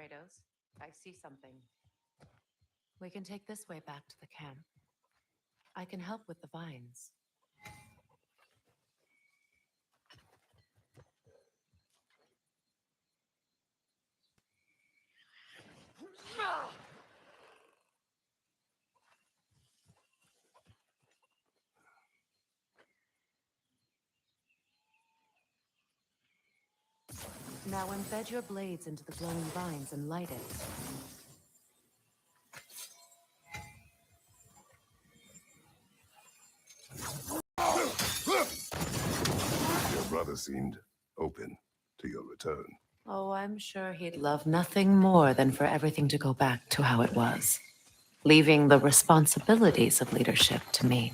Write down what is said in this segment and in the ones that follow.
Kratos. I see something. We can take this way back to the camp. I can help with the vines. Now embed your blades into the glowing vines and light it. Your brother seemed open to your return. Oh, I'm sure he'd love nothing more than for everything to go back to how it was, leaving the responsibilities of leadership to me.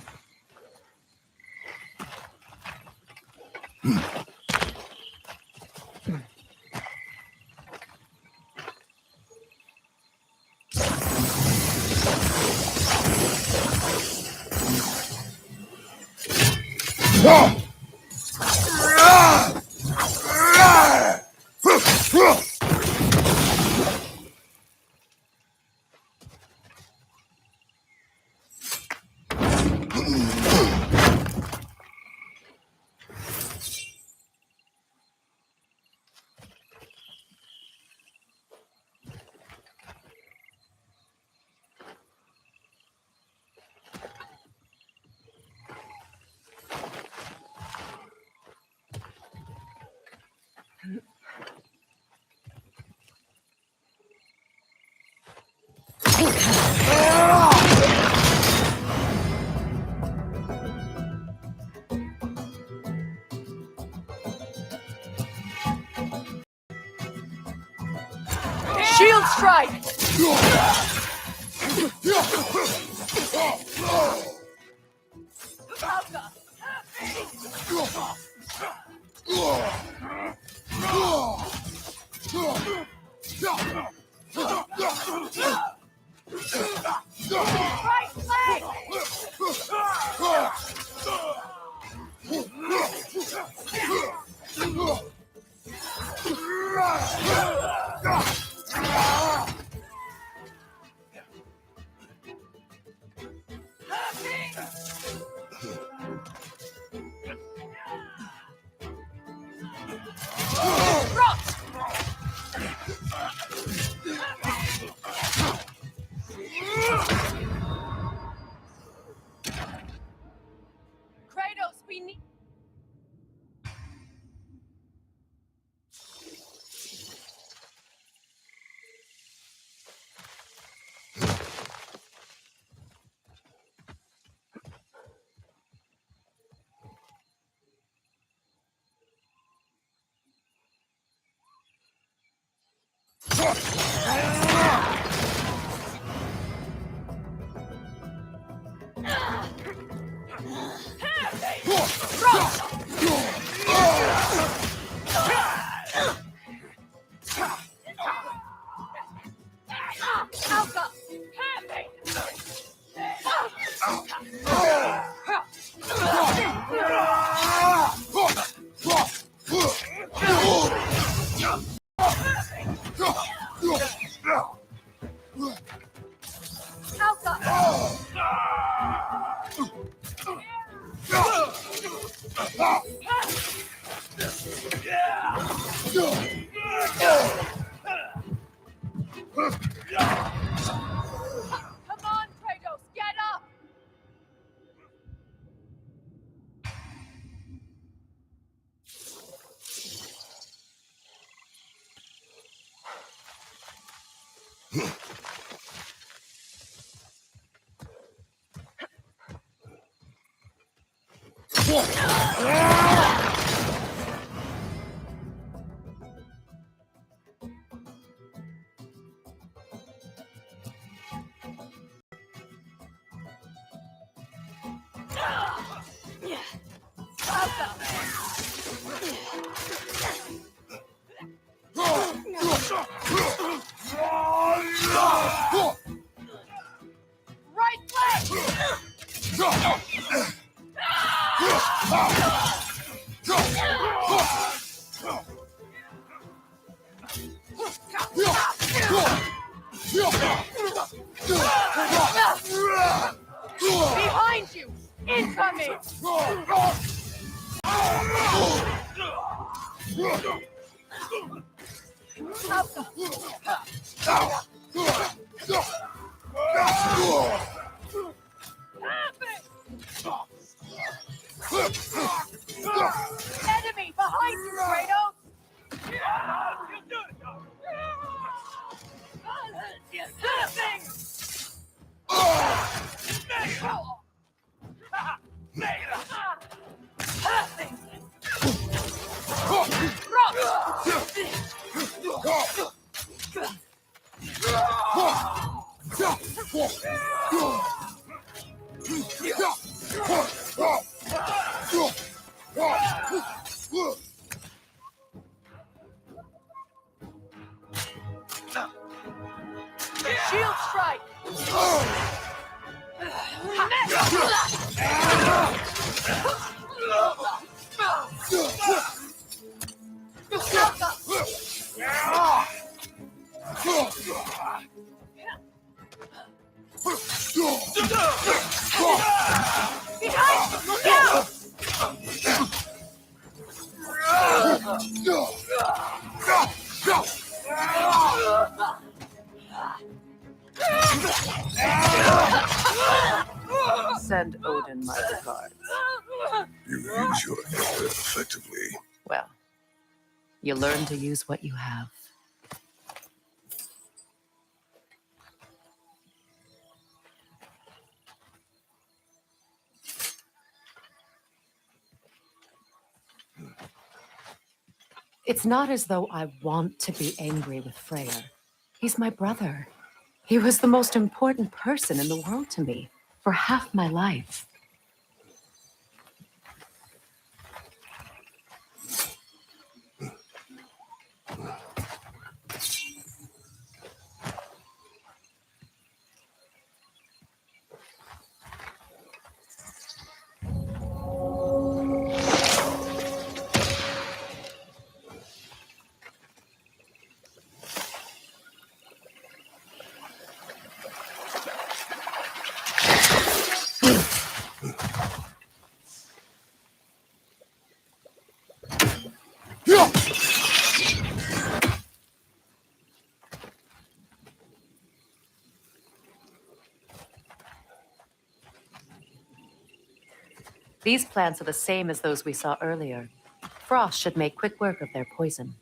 Shield strike! Right leg! Kratos, we need... Come on, Kratos, get up! Right leg! Enemy behind you, Kratos! Shield strike! Behind! Look out! Send Odin my regards. You use your effort effectively. Well, you learn to use what you have. It's not as though I want to be angry with Freyr. He's my brother. He was the most important person in the world to me for half my life. These plants are the same as those we saw earlier. Frost should make quick work of their poison.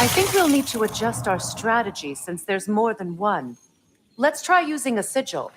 I think we'll need to adjust our strategy since there's more than one. Let's try using a sigil.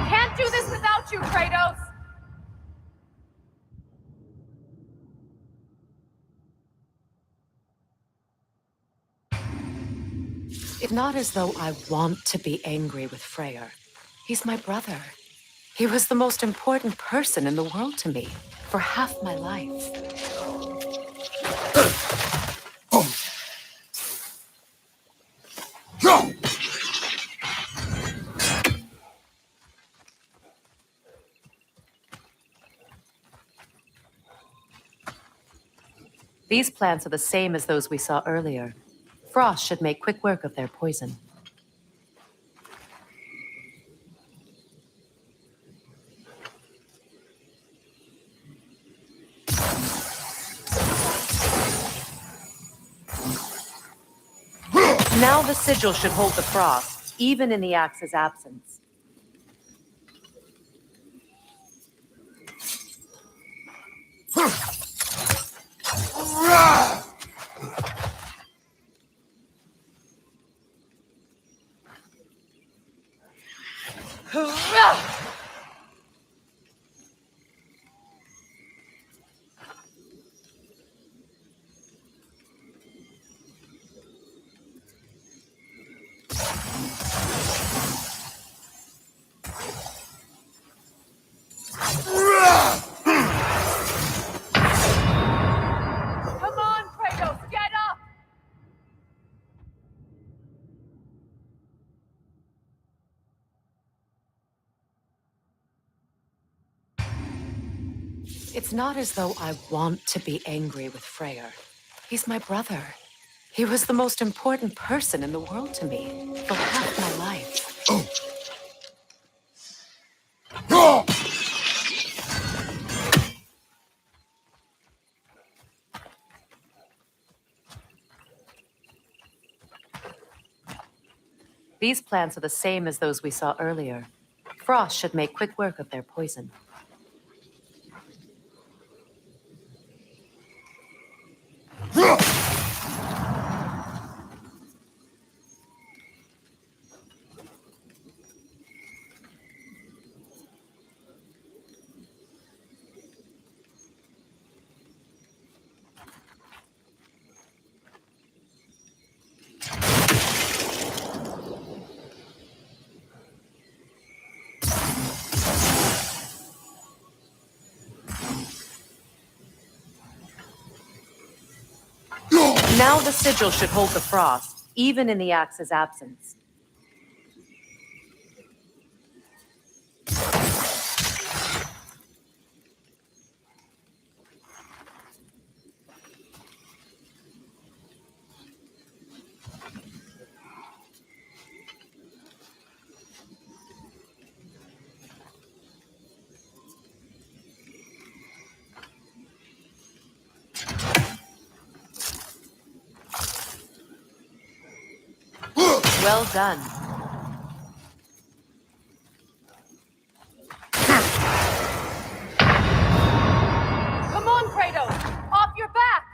Can't do this without you, Kratos! It's not as though I want to be angry with Freyr. He's my brother. He was the most important person in the world to me for half my life. These plants are the same as those we saw earlier. Frost should make quick work of their poison. Now the sigil should hold the frost, even in the axe's absence. Come on, Kratos, get up! It's not as though I want to be angry with Freyr. He's my brother. He was the most important person in the world to me for half my life. These plants are the same as those we saw earlier. Frost should make quick work of their poison. Now the sigil should hold the frost, even in the axe's absence. Well done. Come on, Kratos! Off your back!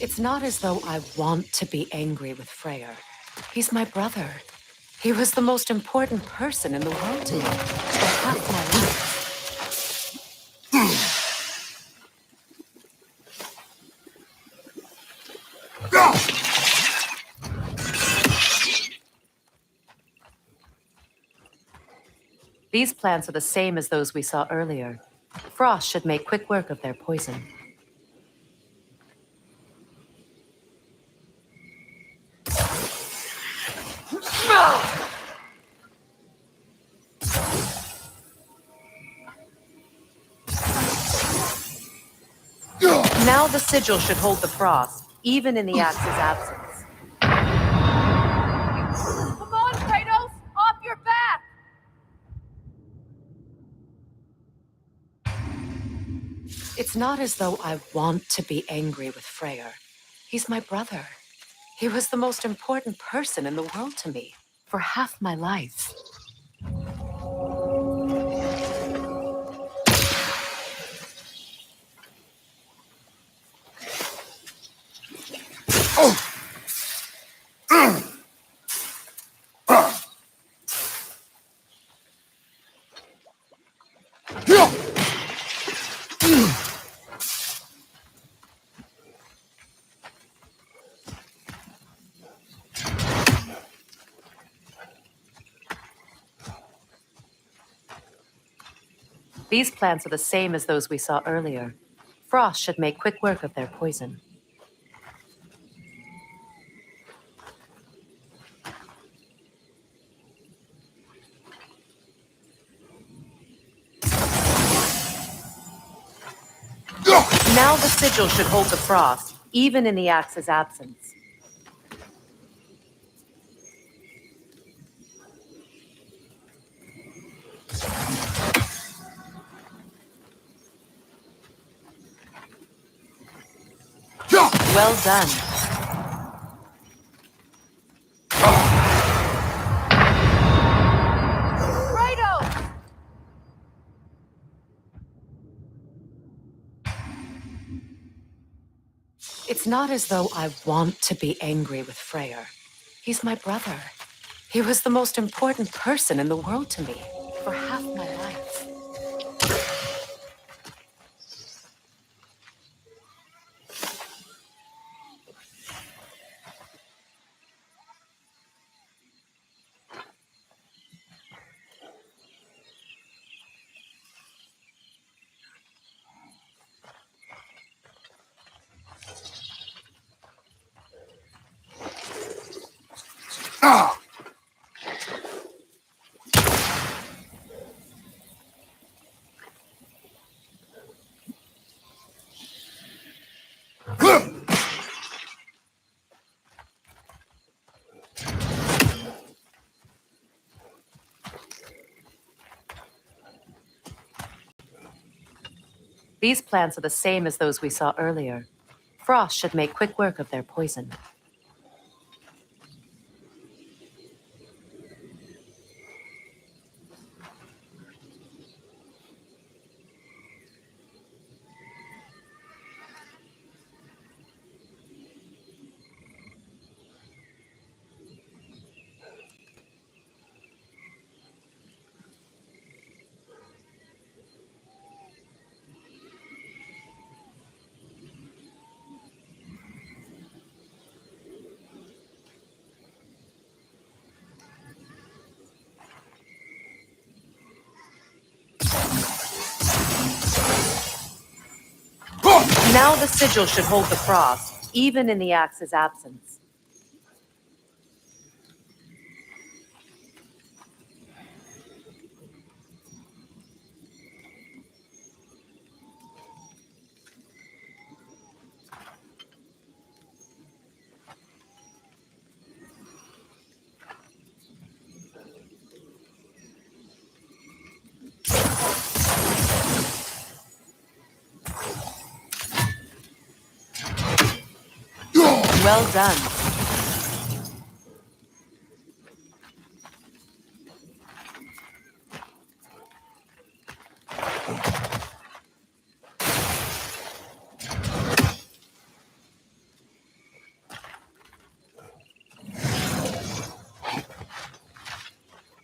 It's not as though I want to be angry with Freyr. He's my brother. He was the most important person in the world to me for half my life. These plants are the same as those we saw earlier. Frost should make quick work of their poison. Now the sigil should hold the frost, even in the axe's absence. Come on, Kratos! Off your back! It's not as though I want to be angry with Freyr. He's my brother. He was the most important person in the world to me for half my life. These plants are the same as those we saw earlier. Frost should make quick work of their poison. Now the sigil should hold the frost, even in the axe's absence. Well done. Kratos! It's not as though I want to be angry with Freyr. He's my brother. He was the most important person in the world to me for half my life. These plants are the same as those we saw earlier. Frost should make quick work of their poison. Now the sigil should hold the frost, even in the axe's absence. Well done.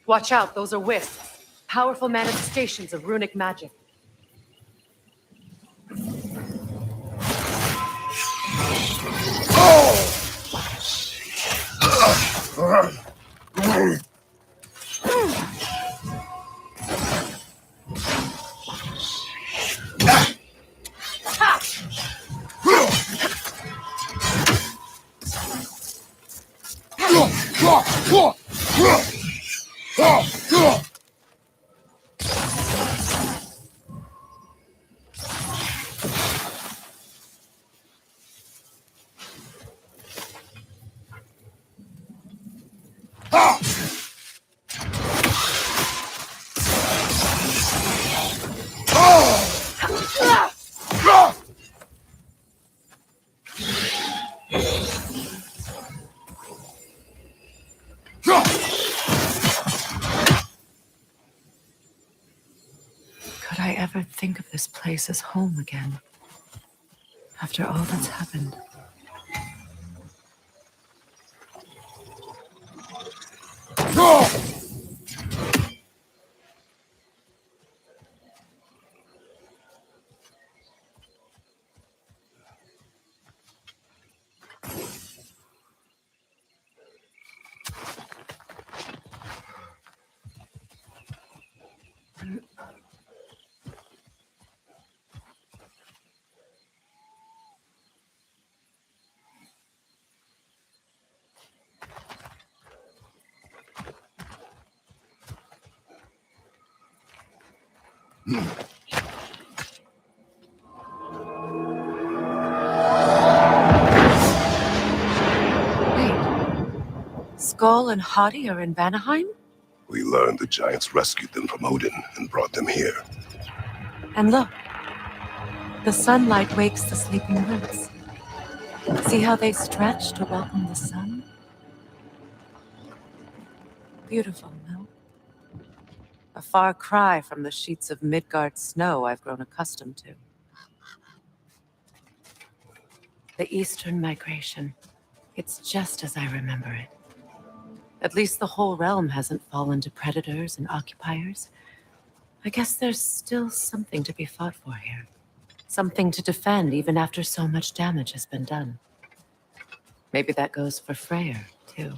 Watch out, those are wisps. Powerful manifestations of runic magic. Could I ever think of this place as home again? After all that's happened. Skull and Hati are in Vanaheim? We learned the giants rescued them from Odin and brought them here. And look, the sunlight wakes the sleeping roots. See how they stretch to welcome the sun? Beautiful, no? A far cry from the sheets of Midgard snow I've grown accustomed to. The Eastern migration. It's just as I remember it. At least the whole realm hasn't fallen to predators and occupiers. I guess there's still something to be fought for here. Something to defend even after so much damage has been done. Maybe that goes for Freyr, too.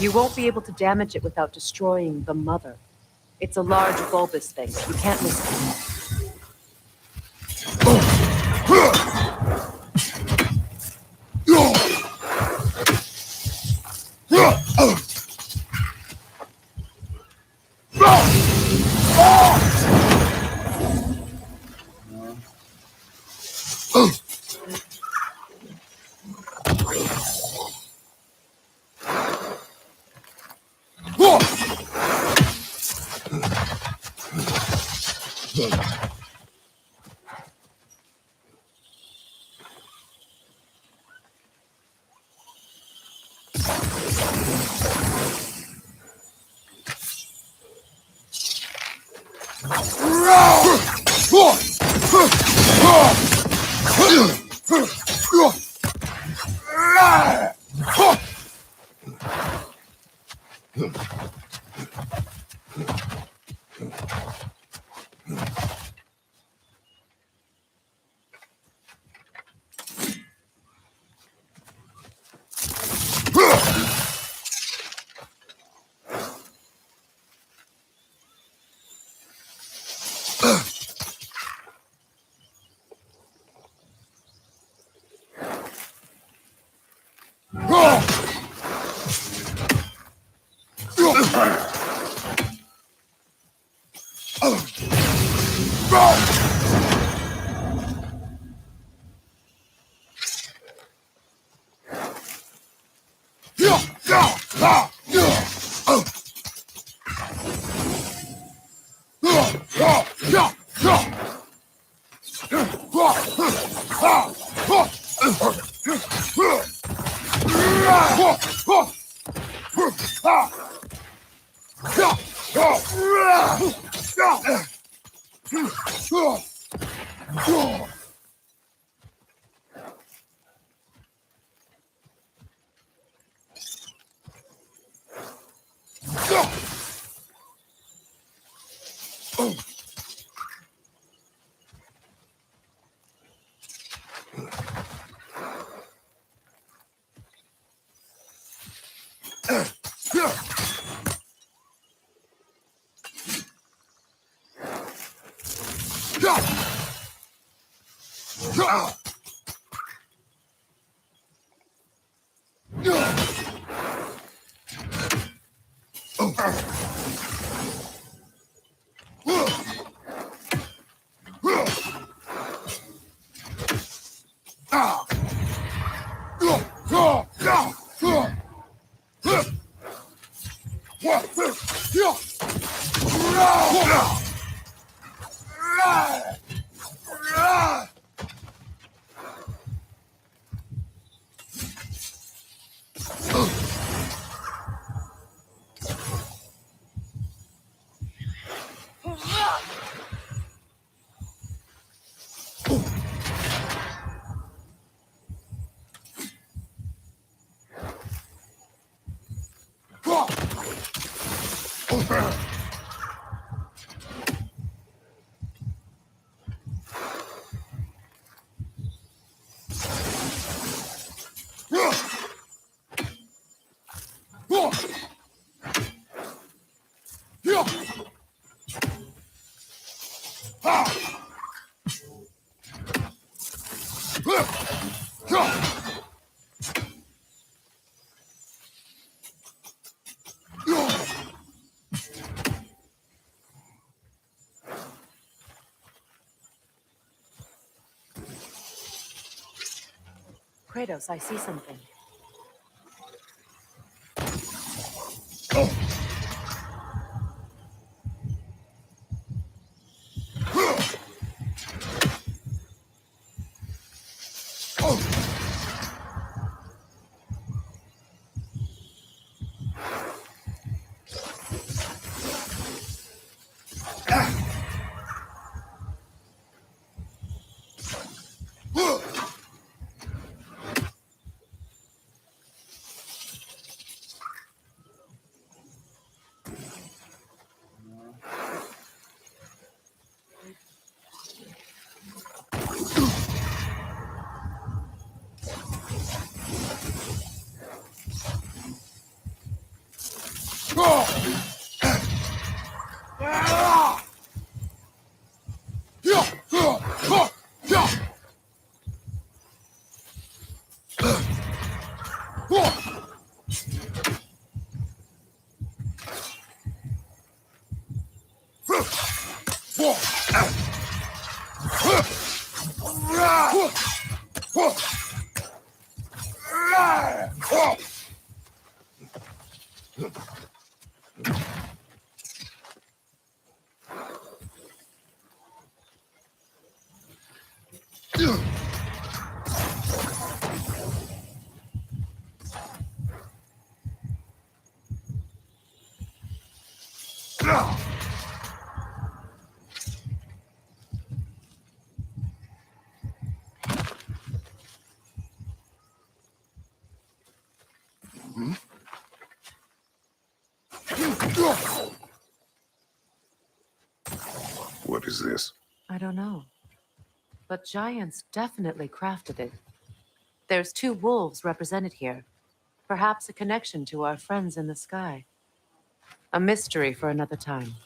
You won't be able to damage it without destroying the mother. It's a large bulbous thing. You can't miss it. Kratos, I see something. What is this? I don't know. But giants definitely crafted it. There's 2 wolves represented here. Perhaps a connection to our friends in the sky. A mystery for another time.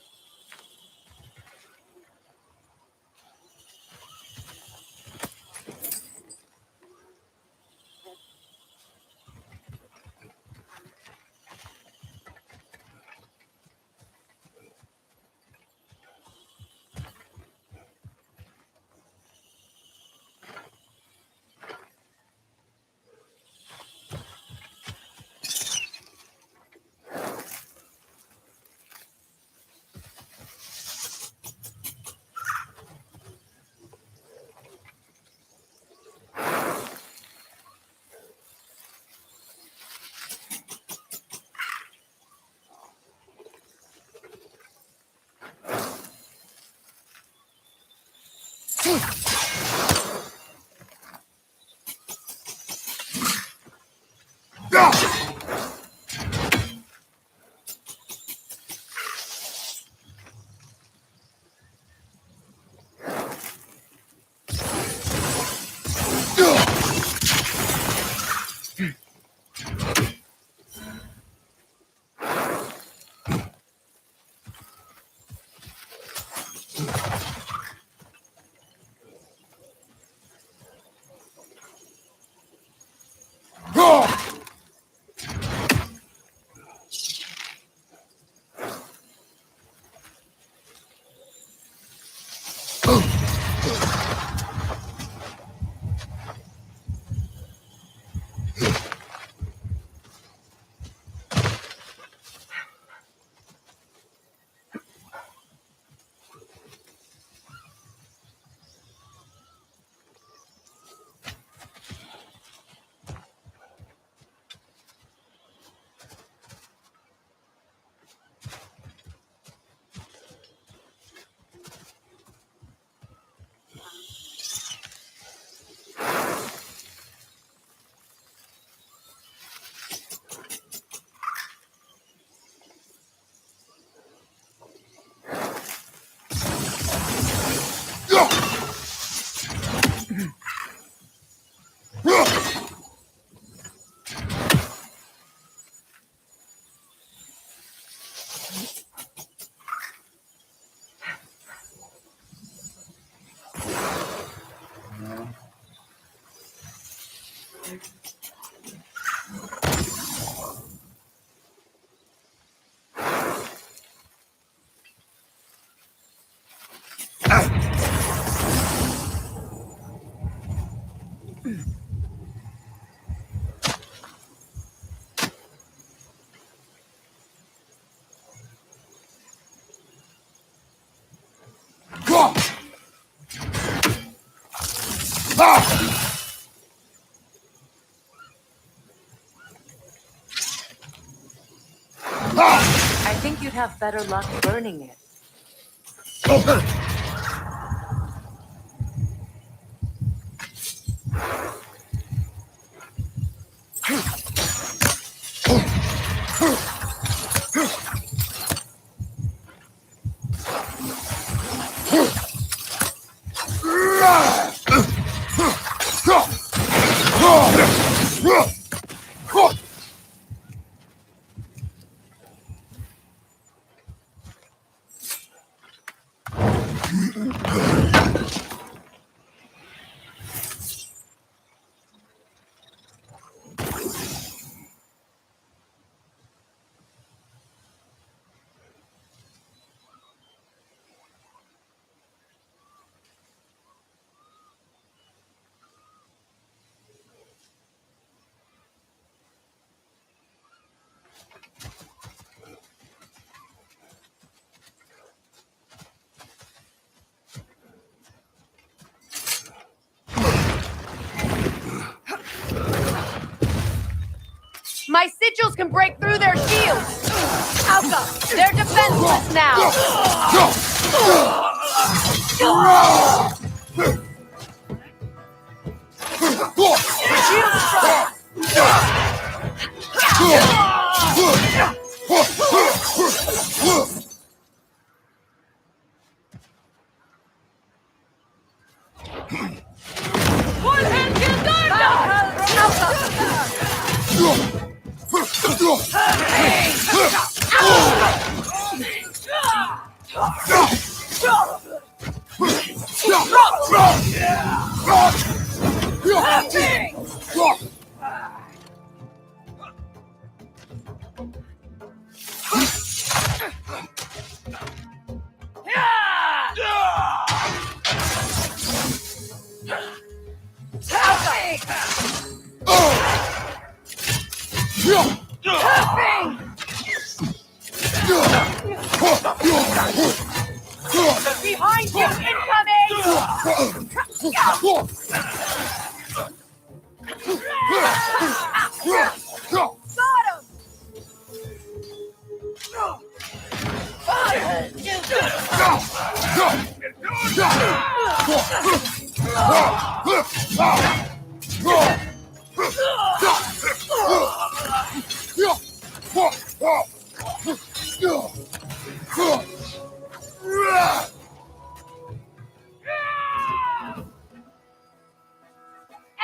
I think you'd have better luck burning it. My sigils can break through their shields! Alka, they're defenseless now! One hand can guard Behind you, incoming! Got him!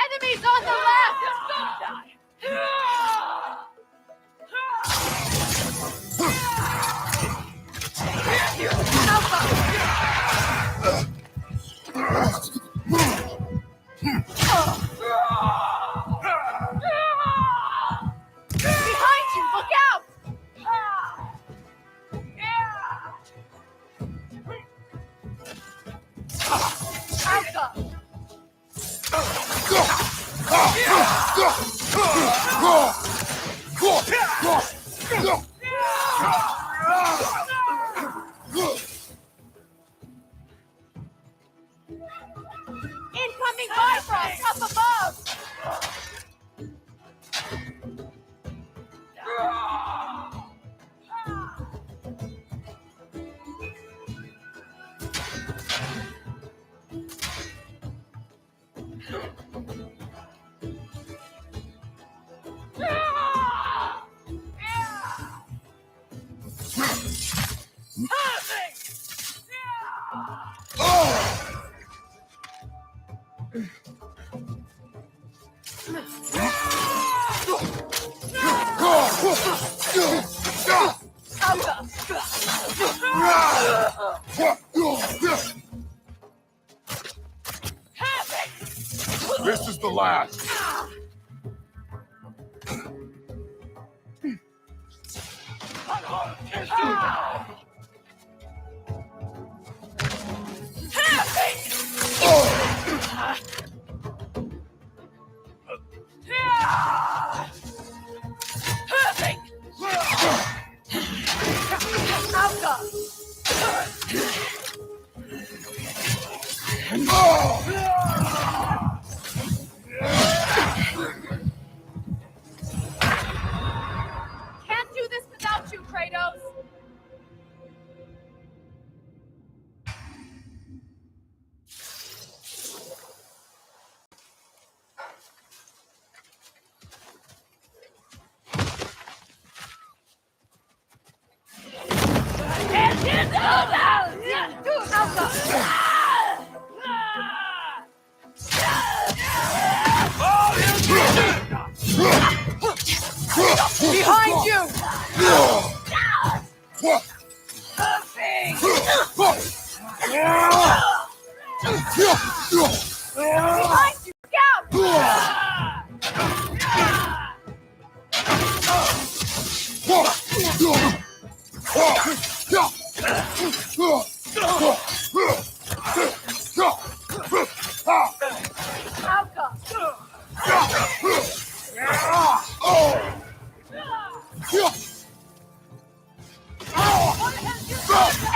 Enemies on the Behind you, look out! Incoming Bifrost up above! This is the last. Kratos! Behind you! Behind you!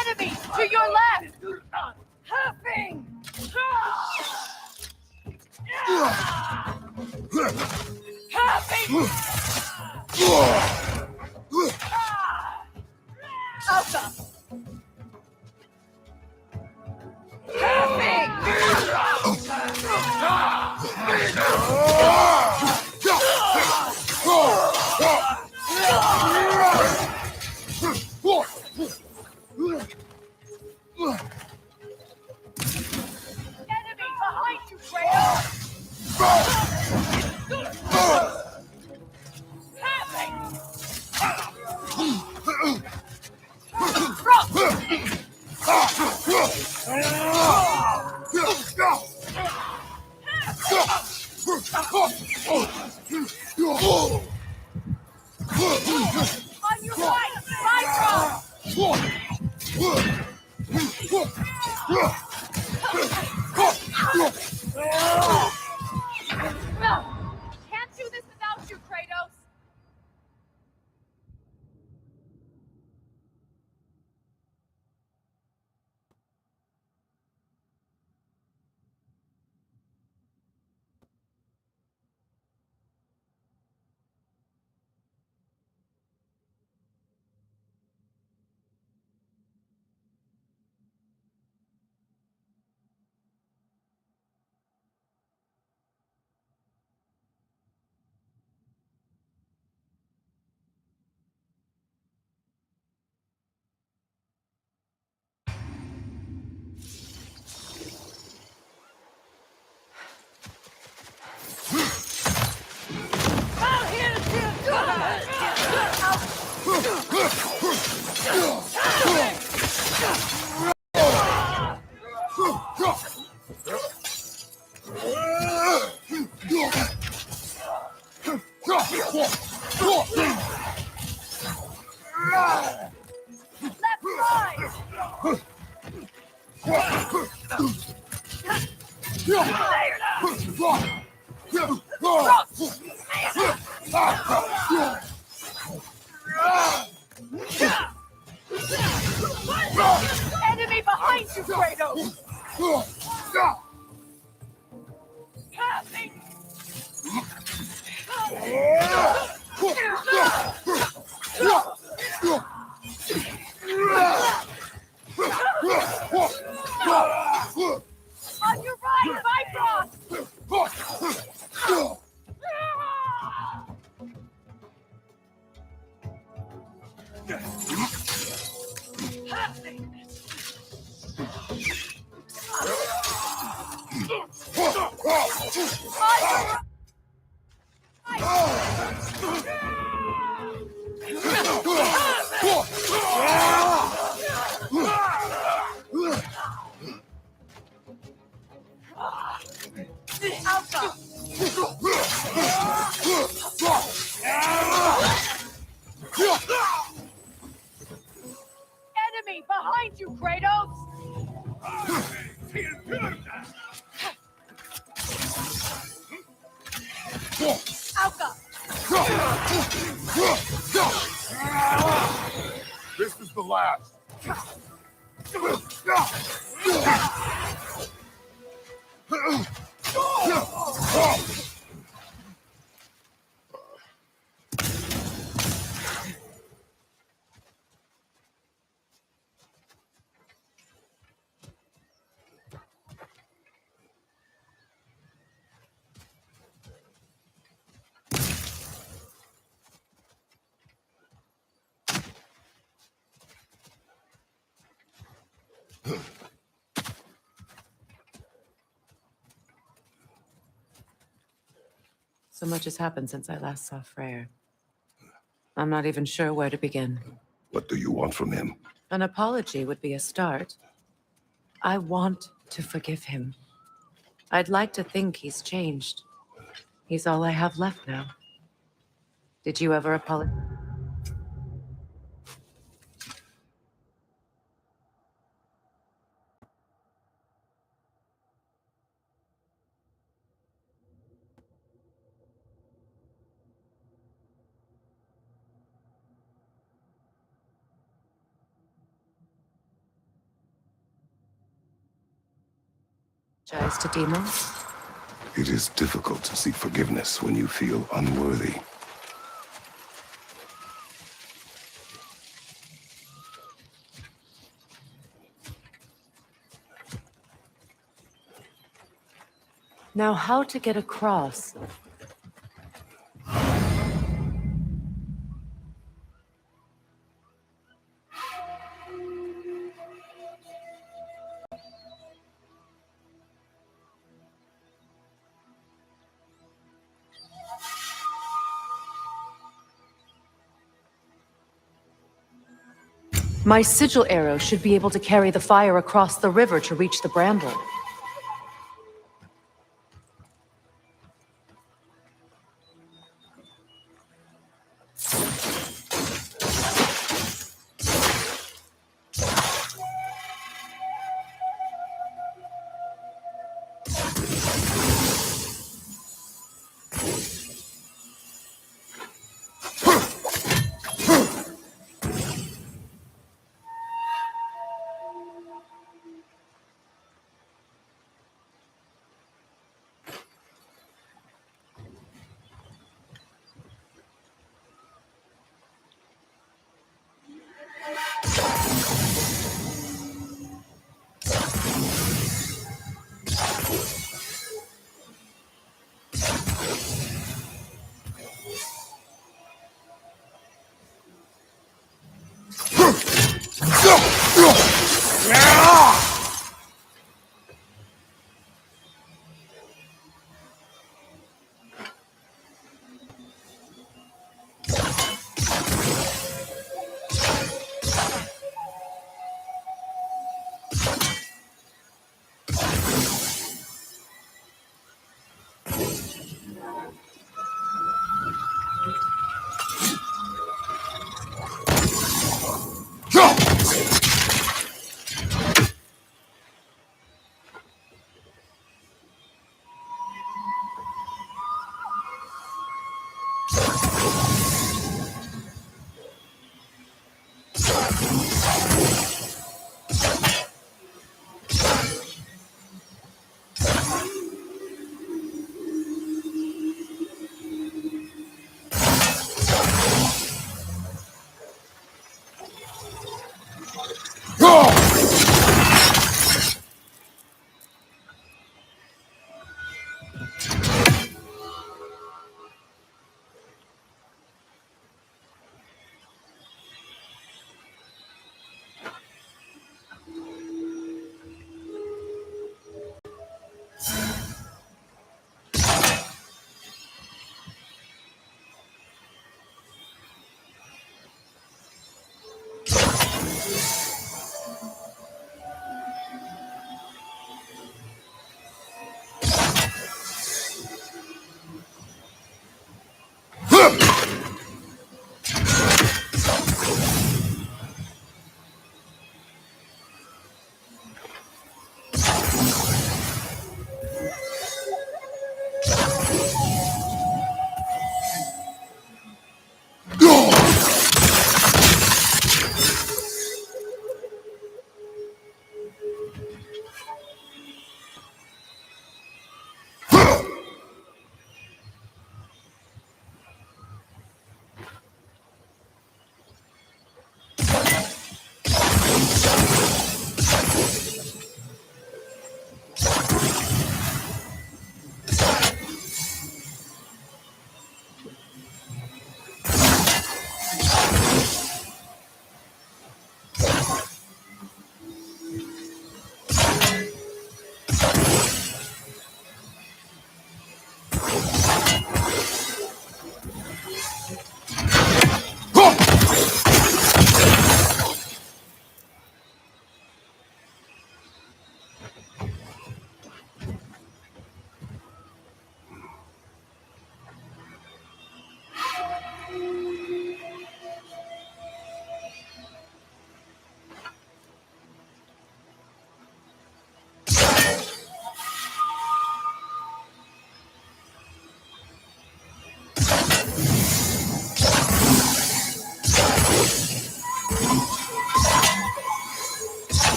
Enemy to your left! Hopping! Hopping! Alpha! Enemy behind you, Kratos! On your right, Can't do this without you, Kratos! Enemy behind you, Kratos! On your right, Bifrost! Enemy behind you, Kratos! Alka! This is the last. So much has happened since I last saw Freyr. I'm not even sure where to begin. What do you want from him? An apology would be a start. I want to forgive him. I'd like to think he's changed. He's all I have left now. Did you ever apologize? To demons? It is difficult to seek forgiveness when you feel unworthy. Now, how to get across? My sigil arrow should be able to carry the fire across the river to reach the bramble.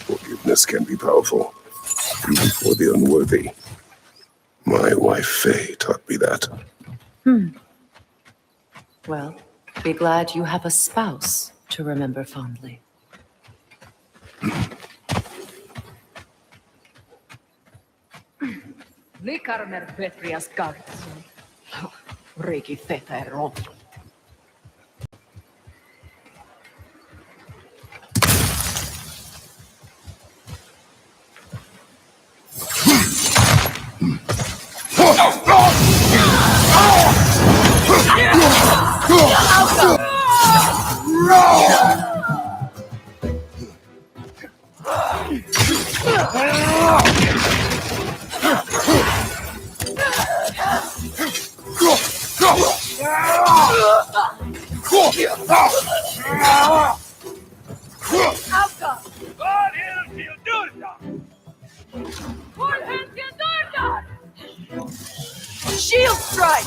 Forgiveness can be powerful, even for the unworthy. My wife Faye taught me that. Well, be glad you have a spouse to remember fondly. Likarmer Petrias Gartson. Riki Fetero. Shield strike!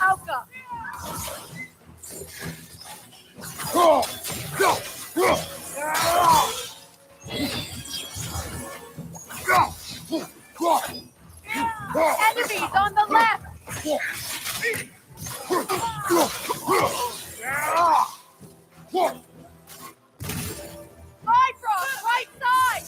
Alka! Enemies on the left! Bifrost, right side!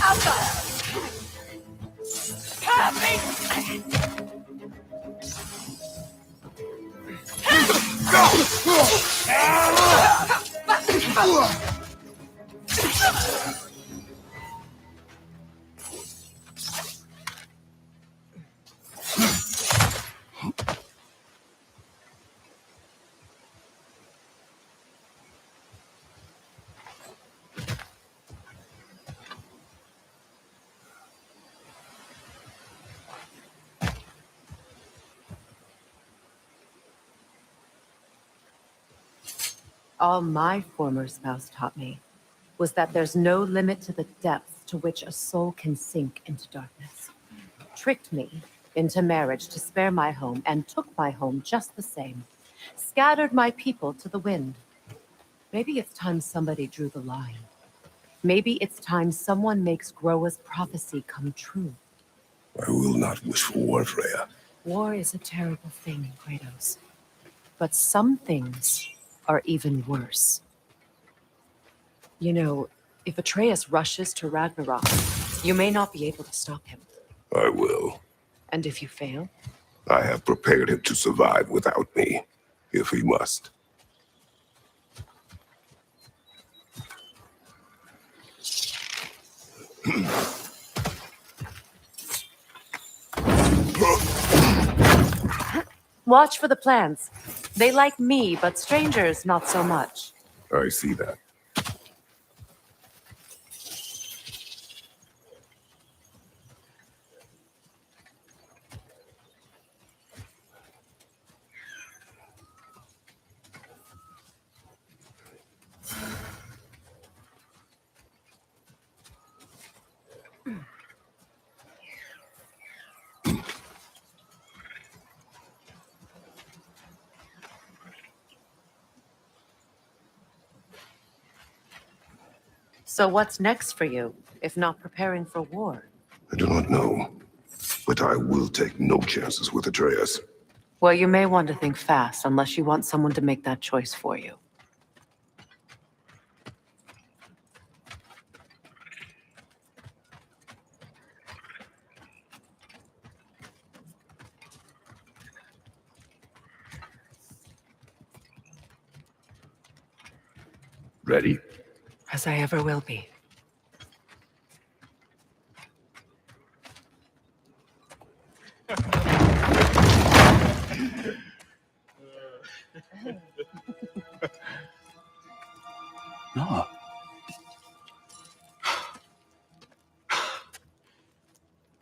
Alka! All my former spouse taught me was that there's no limit to the depths to which a soul can sink into darkness. Tricked me into marriage to spare my home and took my home just the same. Scattered my people to the wind. Maybe it's time somebody drew the line. Maybe it's time someone makes Groa's prophecy come true. I will not wish for war, Freya. War is a terrible thing, Kratos. But some things are even worse. You know, if Atreus rushes to Ragnarok, You may not be able to stop him. I will. And if you fail? I have prepared him to survive without me, if he must. Watch for the plants. They like me, but strangers not so much. I see that. So what's next for you, if not preparing for war? I do not know, but I will take no chances with Atreus. Well, you may want to think fast, unless you want someone to make that choice for you. Ready? As I ever will be. No.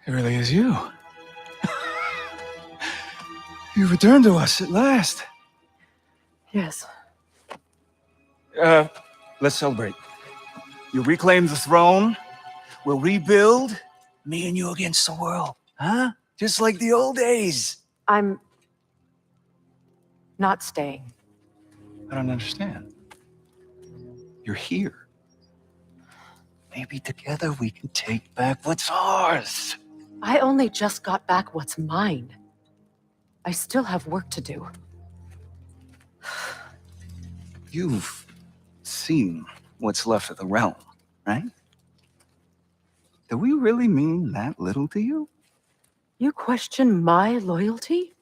It really is you. You returned to us at last. Yes. Let's celebrate. You reclaim the throne. We'll rebuild. Me and you against the world. Huh? Just like the old days. I'm not staying. I don't understand. You're here. Maybe together we can take back what's ours. I only just got back what's mine. I still have work to do. You've seen what's left of the realm, right? Do we really mean that little to you? You question my loyalty?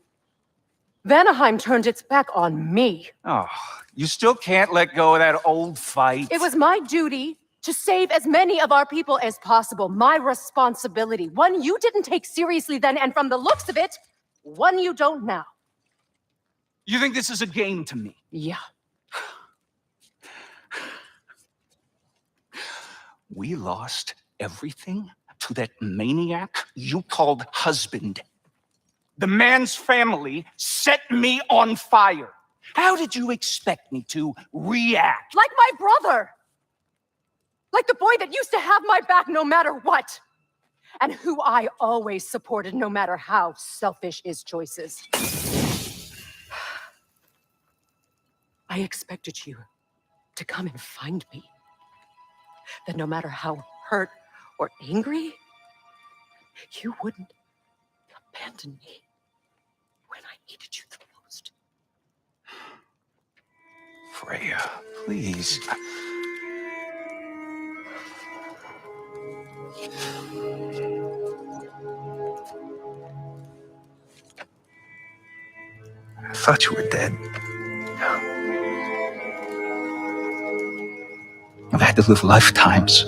Vanaheim turned its back on me. Oh, you still can't let go of that old fight. It was my duty to save as many of our people as possible. My responsibility. One you didn't take seriously then, and from the looks of it, one you don't now. You think this is a game to me? Yeah. We lost everything to that maniac you called husband. The man's family set me on fire. How did you expect me to react? Like my brother! Like the boy that used to have my back no matter what! And who I always supported no matter how selfish his choices. I expected you to come and find me. That no matter how hurt or angry, you wouldn't abandon me when I needed you the most. Freya, please. I thought you were dead. I've had to live lifetimes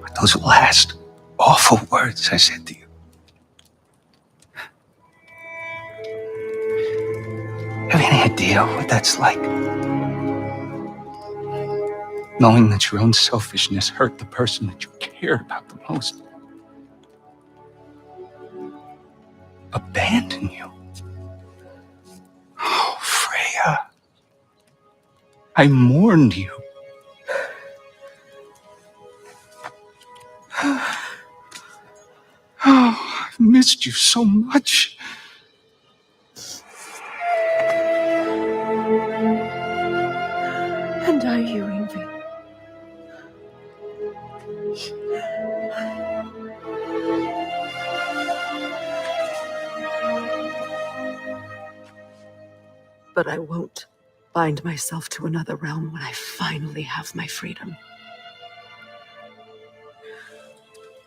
with those last awful words I said to you. Have you any idea what that's like? Knowing that your own selfishness hurt the person that you cared about the most. Abandon you. Oh, Freya. I mourned you. Oh, I've missed you so much. And are you, Ingrid? But I won't bind myself to another realm when I finally have my freedom.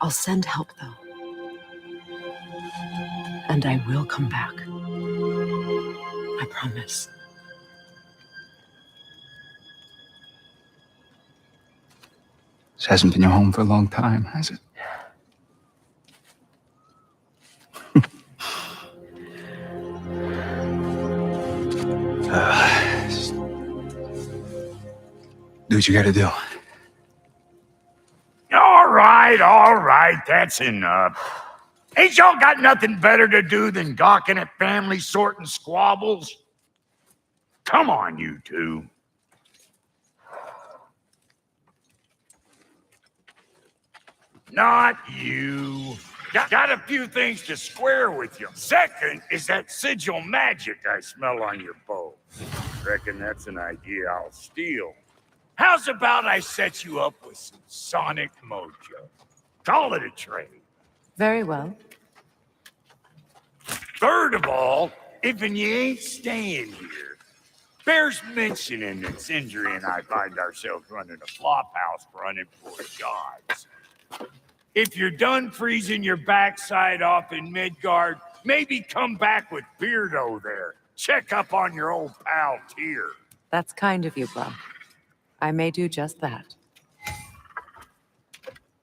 I'll send help, though. And I will come back. I promise. This hasn't been your home for a long time, has it? Just do what you gotta do. All right, that's enough. Ain't y'all got nothing better to do than gawking at family sorting squabbles? Come on, you two. Not you. Got a few things to square with you. Second is that sigil magic I smell on your bow. Reckon that's an idea I'll steal. How's about I set you up with some sonic mojo? Call it a trade. Very well. Third of all, if you ain't staying here, bears mentioning that Sindri and I find ourselves running a flop house for unemployed gods. If you're done freezing your backside off in Midgard, maybe come back with Beardo there. Check up on your old pal Tyr. That's kind of you, Blah. I may do just that.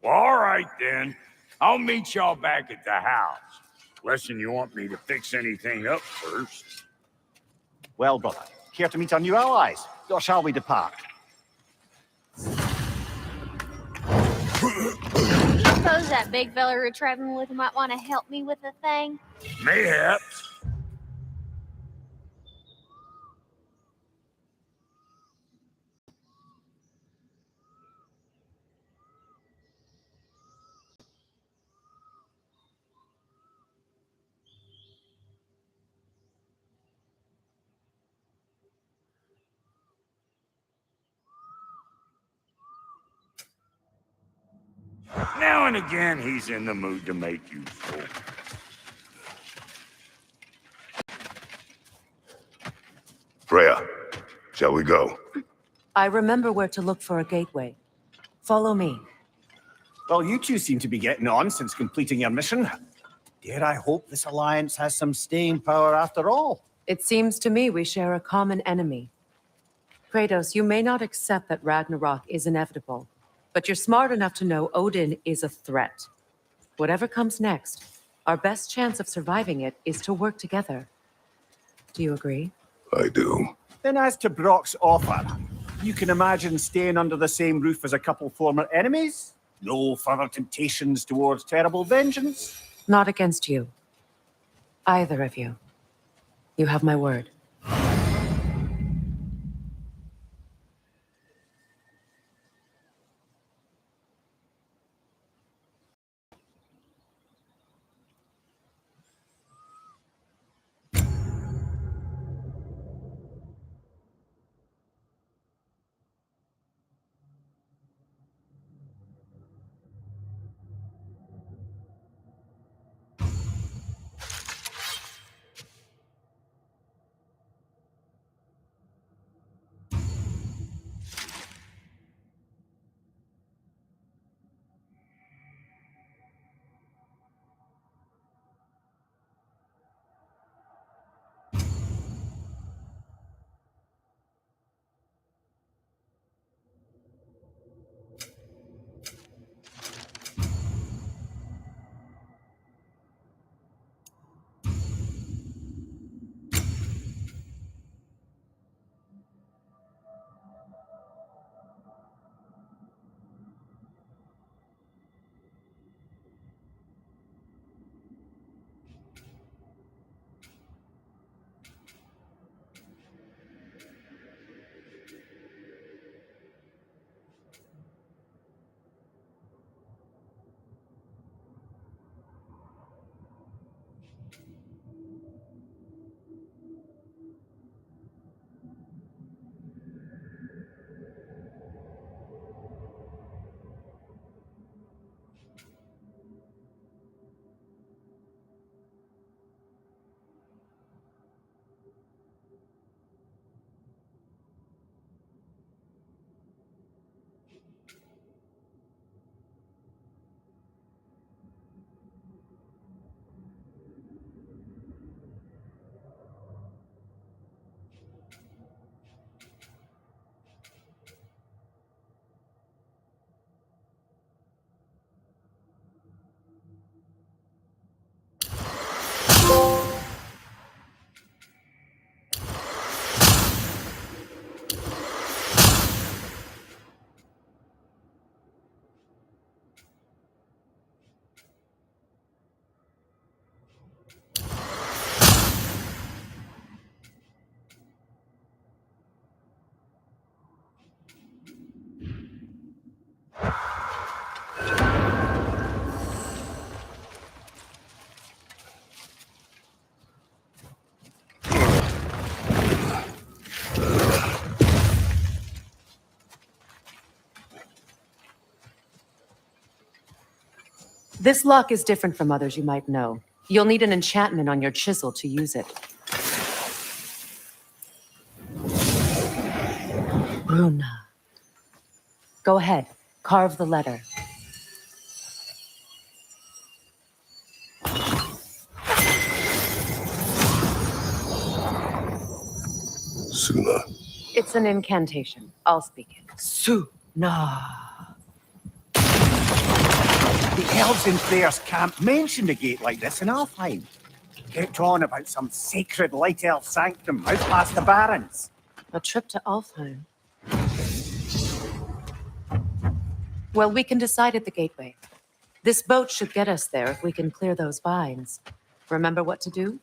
Well, all right then. I'll meet y'all back at the house. Less'n you want me to fix anything up first. Well, brother, care to meet our new allies? Or shall we depart? Suppose that big fella we're traveling with might want to help me with a thing. Mayhaps. Now and again, he's in the mood to make you full. Freya, shall we go? I remember where to look for a gateway. Follow me. Well, you two seem to be getting on since completing your mission. Dare I hope this alliance has some staying power after all? It seems to me we share a common enemy. Kratos, you may not accept that Ragnarok is inevitable, but you're smart enough to know Odin is a threat. Whatever comes next, our best chance of surviving it is to work together. Do you agree? I do. Then as to Brock's offer, you can imagine staying under the same roof as a couple former enemies? No further temptations towards terrible vengeance? Not against you. Either of you. You have my word. This lock is different from others you might know. You'll need an enchantment on your chisel to use it. Bruna. Go ahead. Carve the letter. Suna. It's an incantation. I'll speak it. Suna. The elves in Freyr's camp mentioned a gate like this in Alfheim. Kept on about some sacred light elf sanctum out past the barrens. A trip to Alfheim. Well, we can decide at the gateway. This boat should get us there if we can clear those vines. Remember what to do?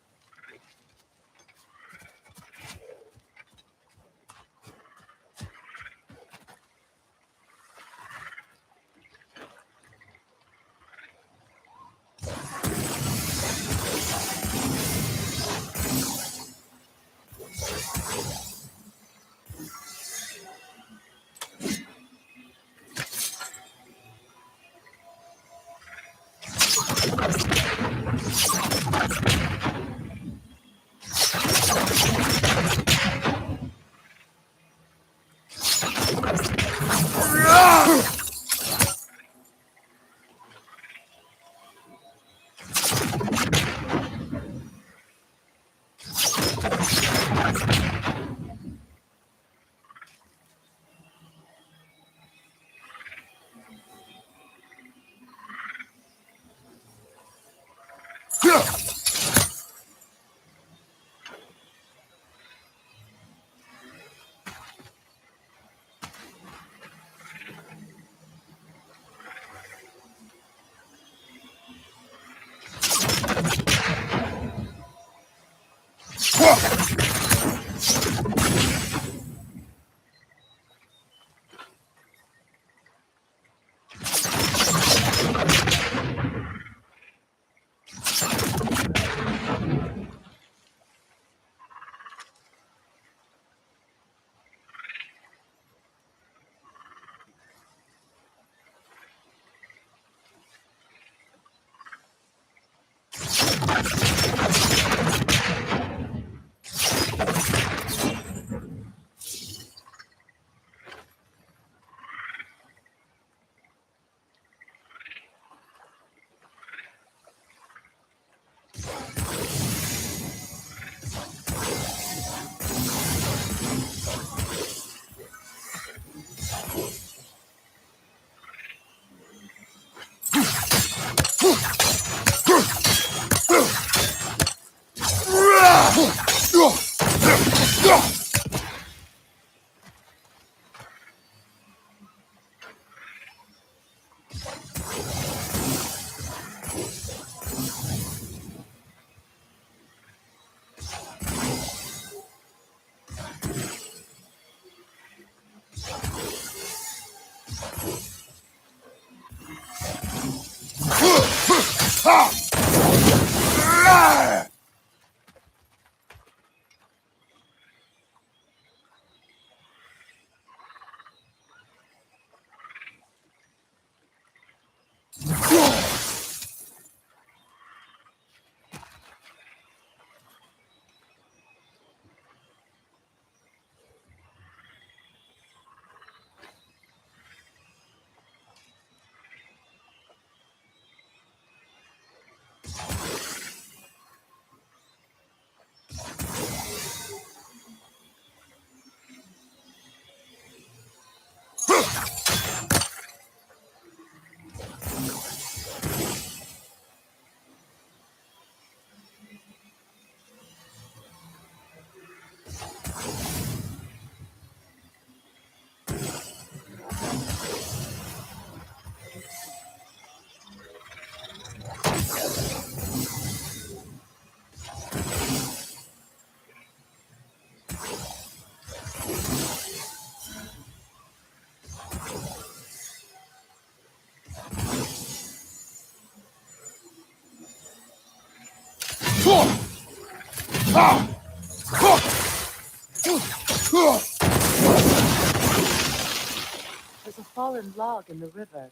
There's a fallen log in the river.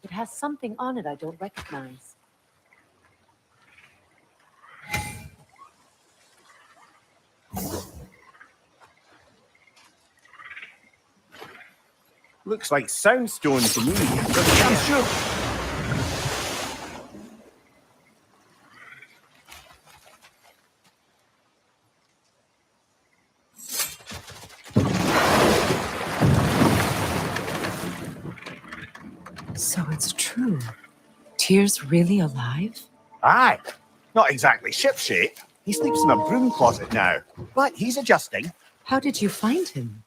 It has something on it I don't recognize. Looks like soundstone to me. But I'm sure. So it's true. Tyr's really alive? Aye. Not exactly shipshape. He sleeps in a broom closet now. But he's adjusting. How did you find him?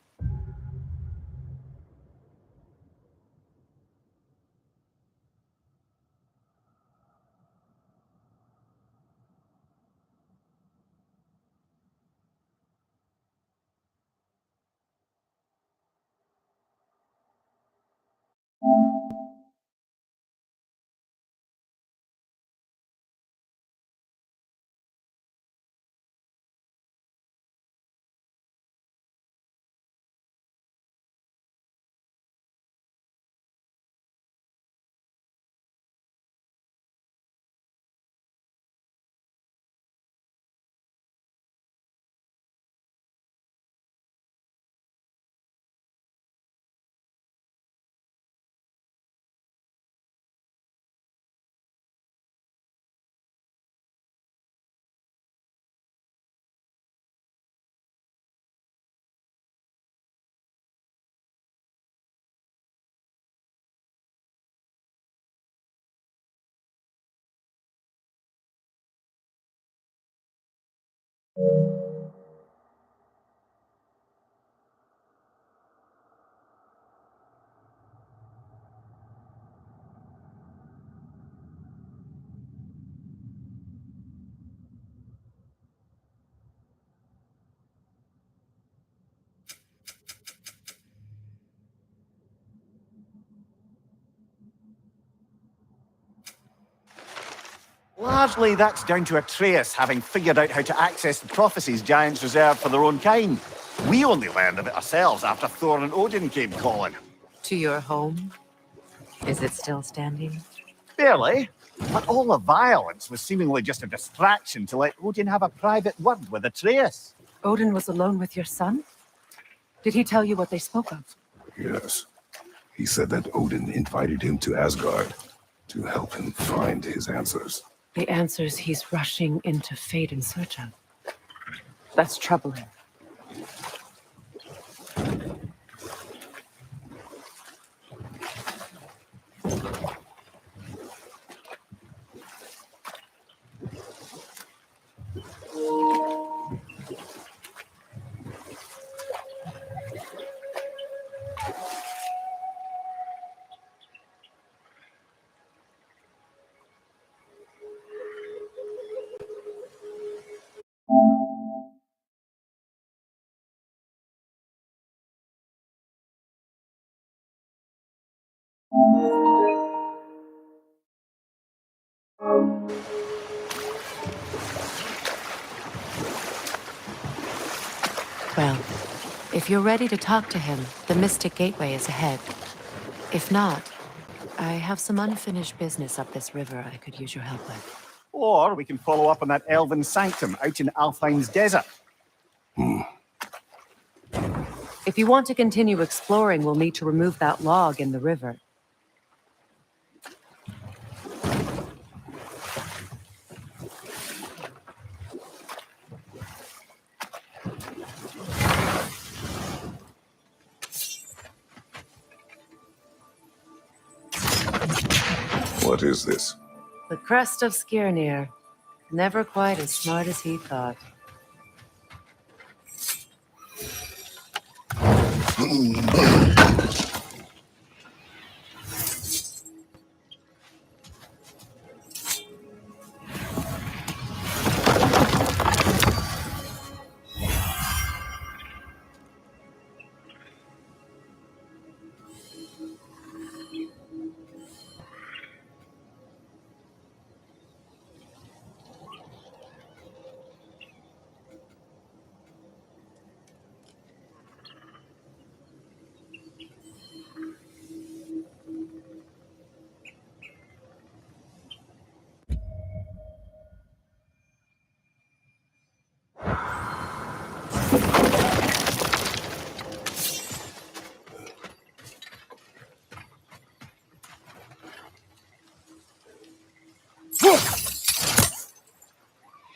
Largely, that's down to Atreus having figured out how to access the prophecies giants reserved for their own kind. We only learned of it ourselves after Thor and Odin came calling. To your home? Is it still standing? Barely. But all the violence was seemingly just a distraction to let Odin have a private word with Atreus. Odin was alone with your son? Did he tell you what they spoke of? Yes. He said that Odin invited him to Asgard to help him find his answers. The answers he's rushing into fate in search of. That's troubling. Well, if you're ready to talk to him, the Mystic Gateway is ahead. If not, I have some unfinished business up this river I could use your help with. Or we can follow up on that elven sanctum out in Alfine's desert. If you want to continue exploring, we'll need to remove that log in the river. What is this? The crest of Skirnir. Never quite as smart as he thought.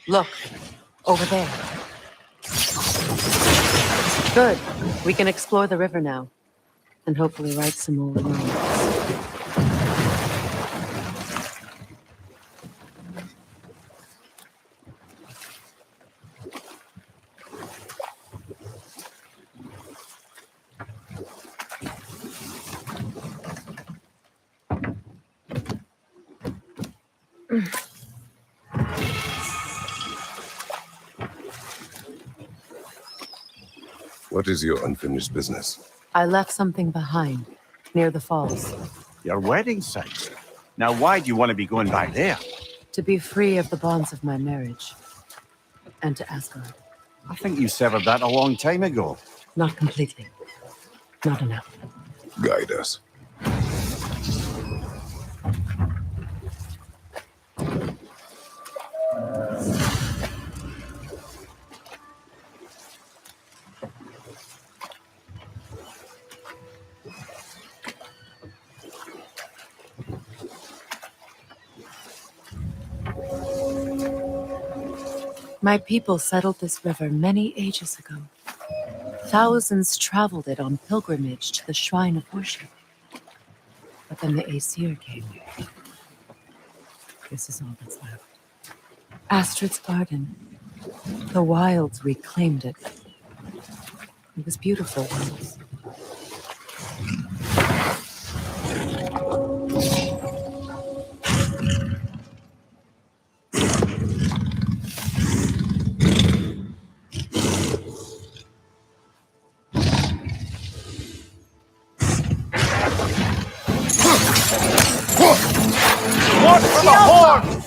Look, over there. Good. We can explore the river now. And hopefully right some old romance. What is your unfinished business? I left something behind, near the falls. Your wedding site. Now, why do you want to be going back there? To be free of the bonds of my marriage. And to Asgard. I think you severed that a long time ago. Not completely. Not enough. Guide us. My people settled this river many ages ago. Thousands traveled it on pilgrimage to the shrine of worship. But then the Aesir came. This is all that's left. Astrid's garden. The wilds reclaimed it. It was beautiful once. Watch for the horns!